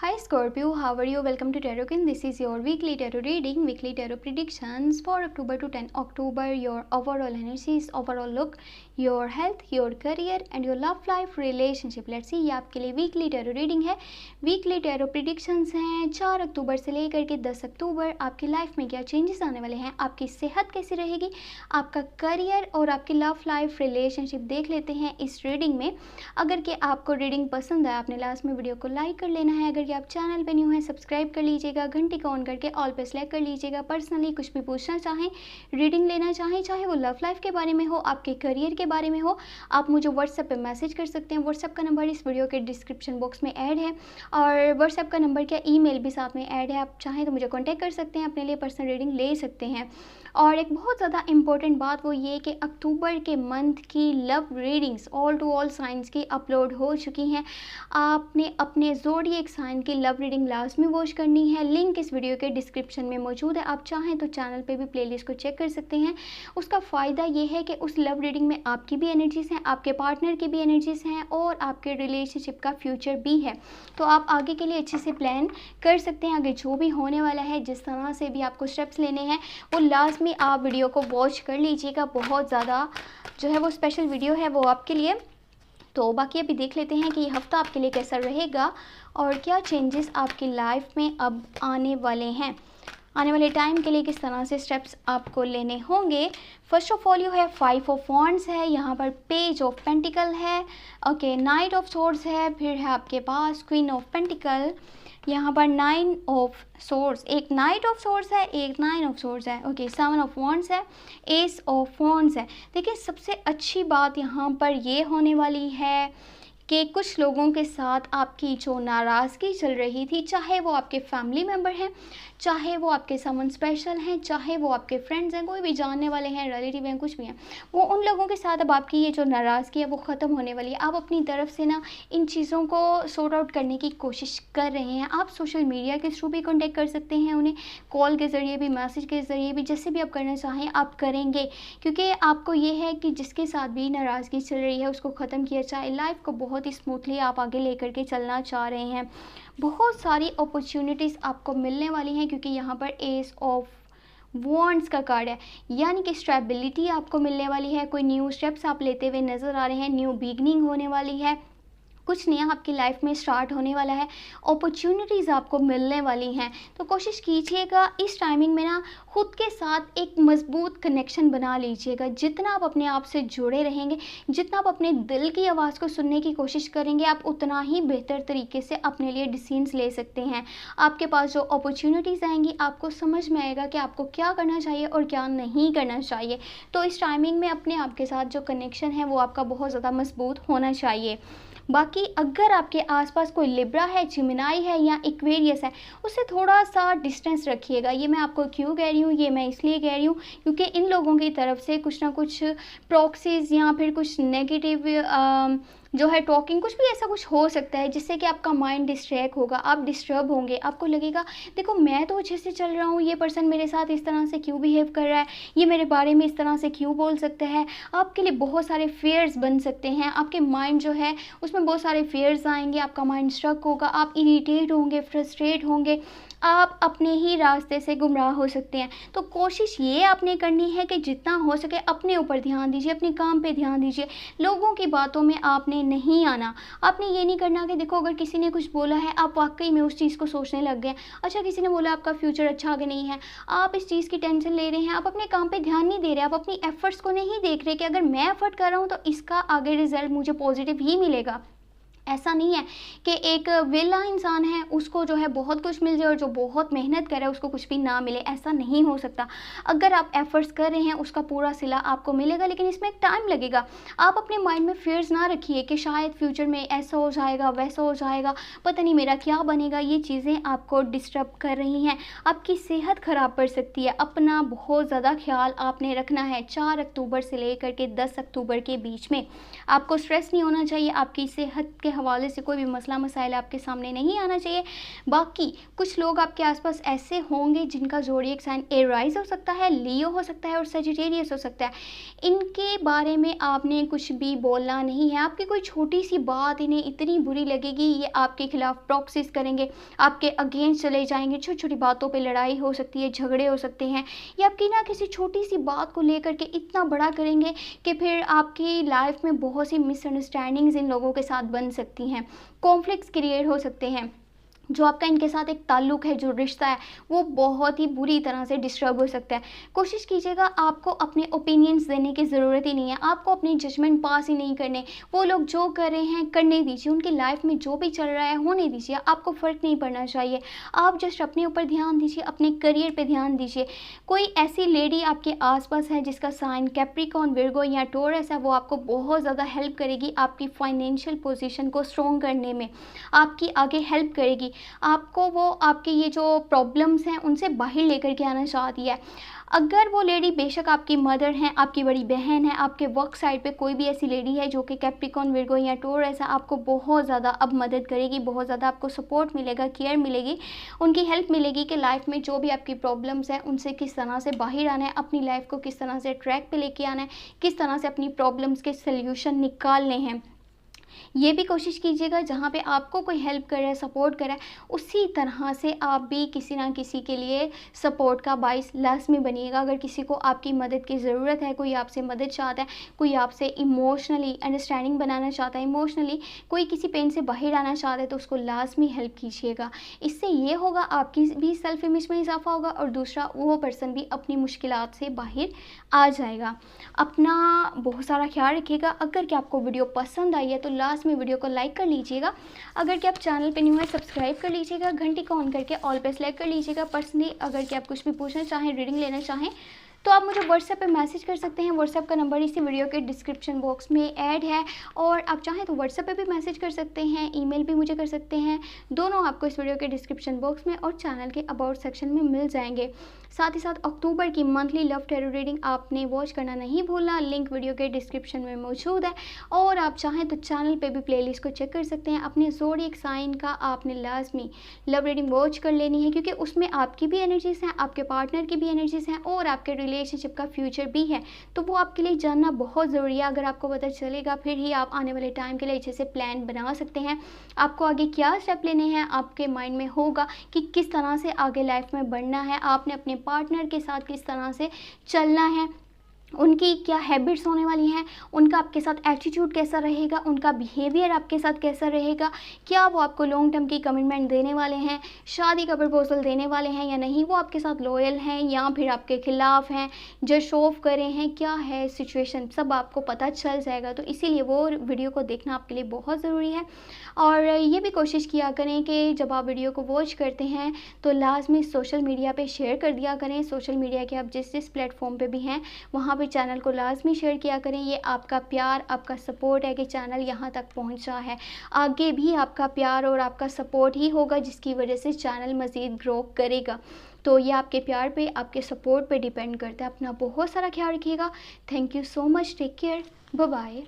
Hi Scorpio, how are you? Welcome to Tarot Kin. This is your weekly tarot reading, weekly tarot predictions for October to 10 October. Your overall energies, overall look, your health, your career and your love life relationship. Let's see, ये आपके लिए weekly tarot reading है. Weekly tarot predictions हैं 4 अक्टूबर से लेकर के 10 अक्टूबर. आपकी life में क्या चेंजेस आने वाले हैं, आपकी सेहत कैसी रहेगी, आपका करियर और आपकी लव लाइफ रिलेशनशिप देख लेते हैं इस रीडिंग में. अगर कि आपको रीडिंग पसंद है, आपने लास्ट में वीडियो को लाइक कर लेना है. अगर कि आप चैनल पे न्यू हैं, सब्सक्राइब कर लीजिएगा, घंटी को ऑन करके ऑल पे सेलेक्ट कर लीजिएगा. पर्सनली कुछ भी पूछना चाहें, रीडिंग लेना चाहें, चाहे वो लव लाइफ के बारे में हो, आपके करियर के बारे में हो, आप मुझे व्हाट्सएप पे मैसेज कर सकते हैं. व्हाट्सएप का नंबर इस वीडियो के डिस्क्रिप्शन बॉक्स में ऐड है और व्हाट्सएप का नंबर क्या ईमेल भी साथ में ऐड है. आप चाहें तो मुझे कॉन्टैक्ट कर सकते हैं, अपने लिए पर्सनल रीडिंग ले सकते हैं. और एक बहुत ज़्यादा इंपॉर्टेंट बात वो ये कि अक्टूबर के मंथ की love readings all to all signs की अपलोड हो चुकी हैं. आपने अपने ज़ोडिएक साइन की लव रीडिंग लास्ट में वॉच करनी है. लिंक इस वीडियो के डिस्क्रिप्शन में मौजूद है. आप चाहें तो चैनल पे भी प्लेलिस्ट को चेक कर सकते हैं. उसका फ़ायदा ये है कि उस लव रीडिंग में आपकी भी एनर्जीज़ हैं, आपके पार्टनर की भी एनर्जीज़ हैं और आपके रिलेशनशिप का फ्यूचर भी है. तो आप आगे के लिए अच्छे से प्लान कर सकते हैं. आगे जो भी होने वाला है, जिस तरह से भी आपको स्टेप्स लेने हैं, वो लास्ट में आप वीडियो को वॉच कर लीजिएगा. बहुत ज़्यादा जो है वो स्पेशल वीडियो है वो आपके लिए. तो बाकी अभी देख लेते हैं कि ये हफ्ता आपके लिए कैसा रहेगा और क्या चेंजेस आपकी लाइफ में अब आने वाले हैं. आने वाले टाइम के लिए किस तरह से स्टेप्स आपको लेने होंगे. फर्स्ट ऑफ ऑल यू है 5 ऑफ वॉन्ड्स है, यहाँ पर पेज ऑफ पेंटिकल है, ओके, नाइट ऑफ सोर्ड्स है, फिर है आपके पास क्वीन ऑफ पेंटिकल, यहाँ पर 9 ऑफ सोर्ड्स, एक नाइट ऑफ सोर्ड्स है, एक 9 ऑफ सोर्ड्स है, ओके, 7 ऑफ वॉन्ड्स है, एस ऑफ वॉन्ड्स है. देखिए सबसे अच्छी बात यहाँ पर ये होने वाली है कि कुछ लोगों के साथ आपकी जो नाराज़गी चल रही थी, चाहे वो आपके फैमिली मेम्बर हैं, चाहे वो आपके समवन स्पेशल हैं, चाहे वो आपके फ्रेंड्स हैं, कोई भी जानने वाले हैं, रिलेटिव हैं, कुछ भी हैं, वो उन लोगों के साथ अब आपकी ये जो नाराज़गी है वो ख़त्म होने वाली है. आप अपनी तरफ से ना इन चीज़ों को सॉर्ट आउट करने की कोशिश कर रहे हैं. आप सोशल मीडिया के थ्रू भी कॉन्टेक्ट कर सकते हैं उन्हें, कॉल के ज़रिए भी, मैसेज के ज़रिए भी, जैसे भी आप करना चाहें आप करेंगे. क्योंकि आपको ये है कि जिसके साथ भी नाराज़गी चल रही है उसको ख़त्म किया जाए. लाइफ को बहुत ही स्मूथली आप आगे लेकर के चलना चाह रहे हैं. बहुत सारी अपॉर्चुनिटीज़ आपको मिलने वाली हैं क्योंकि यहाँ पर एस ऑफ वॉन्ड्स का कार्ड है, यानी कि स्टेबिलिटी आपको मिलने वाली है. कोई न्यू स्टेप्स आप लेते हुए नज़र आ रहे हैं, न्यू बिगनिंग होने वाली है, कुछ नया आपकी लाइफ में स्टार्ट होने वाला है, अपॉर्चुनिटीज़ आपको मिलने वाली हैं. तो कोशिश कीजिएगा इस टाइमिंग में ना खुद के साथ एक मजबूत कनेक्शन बना लीजिएगा. जितना आप अपने आप से जुड़े रहेंगे, जितना आप अपने दिल की आवाज़ को सुनने की कोशिश करेंगे, आप उतना ही बेहतर तरीके से अपने लिए डिसीजंस ले सकते हैं. आपके पास जो अपॉर्चुनिटीज़ आएंगी आपको समझ में आएगा कि आपको क्या करना चाहिए और क्या नहीं करना चाहिए. तो इस टाइमिंग में अपने आप के साथ जो कनेक्शन है वो आपका बहुत ज़्यादा मजबूत होना चाहिए. बाकी अगर आपके आसपास कोई लिब्रा है, जिमिनाई है या एक्वेरियस है, उससे थोड़ा सा डिस्टेंस रखिएगा. ये मैं आपको क्यों कह रही हूँ, ये मैं इसलिए कह रही हूँ क्योंकि इन लोगों की तरफ से कुछ ना कुछ प्रॉक्सीज या फिर कुछ नेगेटिव जो है टॉकिंग, कुछ भी ऐसा कुछ हो सकता है जिससे कि आपका माइंड डिस्ट्रैक्ट होगा, आप डिस्टर्ब होंगे. आपको लगेगा देखो मैं तो अच्छे से चल रहा हूँ, ये पर्सन मेरे साथ इस तरह से क्यों बिहेव कर रहा है, ये मेरे बारे में इस तरह से क्यों बोल सकता है. आपके लिए बहुत सारे फेयर्स बन सकते हैं. आपके माइंड जो है उसमें बहुत सारे फेयर्स आएंगे, आपका माइंड स्ट्रक होगा, आप इरिटेट होंगे, फ्रस्ट्रेट होंगे, आप अपने ही रास्ते से गुमराह हो सकते हैं. तो कोशिश ये आपने करनी है कि जितना हो सके अपने ऊपर ध्यान दीजिए, अपने काम पे ध्यान दीजिए. लोगों की बातों में आपने नहीं आना. आपने ये नहीं करना कि देखो अगर किसी ने कुछ बोला है आप वाकई में उस चीज़ को सोचने लग गए. अच्छा किसी ने बोला आपका फ्यूचर अच्छा आगे नहीं है, आप इस चीज़ की टेंशन ले रहे हैं, आप अपने काम पे ध्यान नहीं दे रहे, आप अपनी एफर्ट्स को नहीं देख रहे कि अगर मैं एफर्ट कर रहा हूँ तो इसका आगे रिजल्ट मुझे पॉजिटिव ही मिलेगा. ऐसा नहीं है कि एक वेला इंसान है उसको जो है बहुत कुछ मिल जाए और जो बहुत मेहनत करे उसको कुछ भी ना मिले. ऐसा नहीं हो सकता. अगर आप एफर्ट्स कर रहे हैं उसका पूरा सिला आपको मिलेगा, लेकिन इसमें एक टाइम लगेगा. आप अपने माइंड में फियर्स ना रखिए कि शायद फ्यूचर में ऐसा हो जाएगा, वैसा हो जाएगा, पता नहीं मेरा क्या बनेगा. ये चीज़ें आपको डिस्टर्ब कर रही हैं, आपकी सेहत ख़राब पड़ सकती है. अपना बहुत ज़्यादा ख्याल आपने रखना है. 4 अक्टूबर से लेकर के 10 अक्टूबर के बीच में आपको स्ट्रेस नहीं होना चाहिए. आपकी सेहत के हवाले से कोई भी मसला मसाइल आपके सामने नहीं आना चाहिए। बाकी कुछ लोग आपके आसपास ऐसे होंगे जिनका ज़ोडिएक साइन एराइज हो सकता है, लियो हो सकता है और सजिटेरियस हो सकता है। इनके बारे में आपने कुछ भी बोलना नहीं है। आपकी कोई छोटी सी बात इन्हें इतनी बुरी लगेगी, ये आपके खिलाफ प्रॉक्सिस करेंगे, आपके अगेंस्ट चले जाएंगे। छोटी छोटी बातों पे लड़ाई हो सकती है, झगड़े हो सकते हैं, या आपकी ना किसी छोटी सी बात को लेकर के इतना बड़ा करेंगे कि फिर आपकी लाइफ में बहुत सी मिसअंडरस्टैंडिंग्स इन लोगों के साथ बन सकती हैं, कॉन्फ्लिक्ट्स क्रिएट हो सकते हैं। जो आपका इनके साथ एक ताल्लुक़ है, जो रिश्ता है, वो बहुत ही बुरी तरह से डिस्टर्ब हो सकता है। कोशिश कीजिएगा, आपको अपने ओपिनियंस देने की ज़रूरत ही नहीं है, आपको अपने जजमेंट पास ही नहीं करने। वो लोग जो कर रहे हैं करने दीजिए, उनकी लाइफ में जो भी चल रहा है होने दीजिए, आपको फ़र्क नहीं पड़ना चाहिए। आप जस्ट अपने ऊपर ध्यान दीजिए, अपने करियर पर ध्यान दीजिए। कोई ऐसी लेडी आपके आसपास है जिसका साइन कैप्रिकॉर्न, विर्गो या टॉरस है, वो आपको बहुत ज़्यादा हेल्प करेगी आपकी फाइनेंशियल पोजीशन को स्ट्रॉन्ग करने में, आपकी आगे हेल्प करेगी। आपको वो आपके ये जो प्रॉब्लम्स हैं उनसे बाहर लेकर के आना चाहती है। अगर वो लेडी बेशक आपकी मदर हैं, आपकी बड़ी बहन है, आपके वर्क साइड पे कोई भी ऐसी लेडी है जो कि कैप्रिकॉर्न, विर्गो या टॉरस है, आपको बहुत ज़्यादा अब मदद करेगी, बहुत ज़्यादा आपको सपोर्ट मिलेगा, केयर मिलेगी, उनकी हेल्प मिलेगी कि लाइफ में जो भी आपकी प्रॉब्लम्स हैं उनसे किस तरह से बाहर आना है, अपनी लाइफ को किस तरह से ट्रैक पे लेके आना है, किस तरह से अपनी प्रॉब्लम्स के सल्यूशन निकालने हैं। ये भी कोशिश कीजिएगा जहाँ पे आपको कोई हेल्प कर रहा है, सपोर्ट कर रहा है, उसी तरह से आप भी किसी ना किसी के लिए सपोर्ट का बाइस लाज़मी बनिएगा। अगर किसी को आपकी मदद की ज़रूरत है, कोई आपसे मदद चाहता है, कोई आपसे इमोशनली अंडरस्टैंडिंग बनाना चाहता है, इमोशनली कोई किसी पेन से बाहर आना चाहता है, तो उसको लाज़मी हेल्प कीजिएगा। इससे ये होगा आपकी भी सेल्फ इमेज में इजाफा होगा और दूसरा वो पर्सन भी अपनी मुश्किलात से बाहर आ जाएगा। अपना बहुत सारा ख्याल रखिएगा। अगर कि आपको वीडियो पसंद आई है तो लास्ट में वीडियो को लाइक कर लीजिएगा। अगर कि आप चैनल पे न्यू है सब्सक्राइब कर लीजिएगा, घंटी को ऑन करके ऑल पे सेलेक्ट कर लीजिएगा। पर्सनली अगर कि आप कुछ भी पूछना चाहें, रीडिंग लेना चाहें, तो आप मुझे व्हाट्सएप पे मैसेज कर सकते हैं। व्हाट्सएप का नंबर इसी वीडियो के डिस्क्रिप्शन बॉक्स में ऐड है, और आप चाहें तो व्हाट्सएप पे भी मैसेज कर सकते हैं, ईमेल भी मुझे कर सकते हैं। दोनों आपको इस वीडियो के डिस्क्रिप्शन बॉक्स में और चैनल के अबाउट सेक्शन में मिल जाएंगे। साथ ही साथ अक्टूबर की मंथली लव टैरो रीडिंग आपने वॉच करना नहीं भूलना, लिंक वीडियो के डिस्क्रिप्शन में मौजूद है। और आप चाहें तो चैनल पे भी प्लेलिस्ट को चेक कर सकते हैं। अपने ज़ोडिएक साइन का आपने लाजमी लव रीडिंग वॉच कर लेनी है, क्योंकि उसमें आपकी भी एनर्जीज़ हैं, आपके पार्टनर की भी एनर्जीज़ हैं और आपके रिलेशनशिप का फ्यूचर भी है। तो वो आपके लिए जानना बहुत ज़रूरी है। अगर आपको पता चलेगा फिर ही आप आने वाले टाइम के लिए अच्छे से प्लान बना सकते हैं। आपको आगे क्या स्टेप लेने हैं, आपके माइंड में होगा कि किस तरह से आगे लाइफ में बढ़ना है, आपने अपने पार्टनर के साथ किस तरह से चलना है, उनकी क्या हैबिट्स होने वाली हैं, उनका आपके साथ एटीट्यूड कैसा रहेगा, उनका बिहेवियर आपके साथ कैसा रहेगा, क्या वो आपको लॉन्ग टर्म की कमिटमेंट देने वाले हैं, शादी का प्रपोजल देने वाले हैं या नहीं, वो आपके साथ लॉयल हैं या फिर आपके खिलाफ हैं, जो शो ऑफ कर रहे हैं, क्या है सिचुएशन, सब आपको पता चल जाएगा। तो इसीलिए वो वीडियो को देखना आपके लिए बहुत ज़रूरी है। और ये भी कोशिश किया करें कि जब आप वीडियो को वॉच करते हैं तो लाजमी सोशल मीडिया पे शेयर कर दिया करें। सोशल मीडिया के आप जिस जिस प्लेटफॉर्म पे भी हैं वहाँ पे चैनल को लाजमी शेयर किया करें। ये आपका प्यार, आपका सपोर्ट है कि चैनल यहाँ तक पहुँचा है। आगे भी आपका प्यार और आपका सपोर्ट ही होगा जिसकी वजह से चैनल मज़ीद ग्रो करेगा। तो ये आपके प्यार पे, आपके सपोर्ट पे डिपेंड करता है। अपना बहुत सारा ख्याल रखिएगा। Thank you so much. Take care. Bye bye.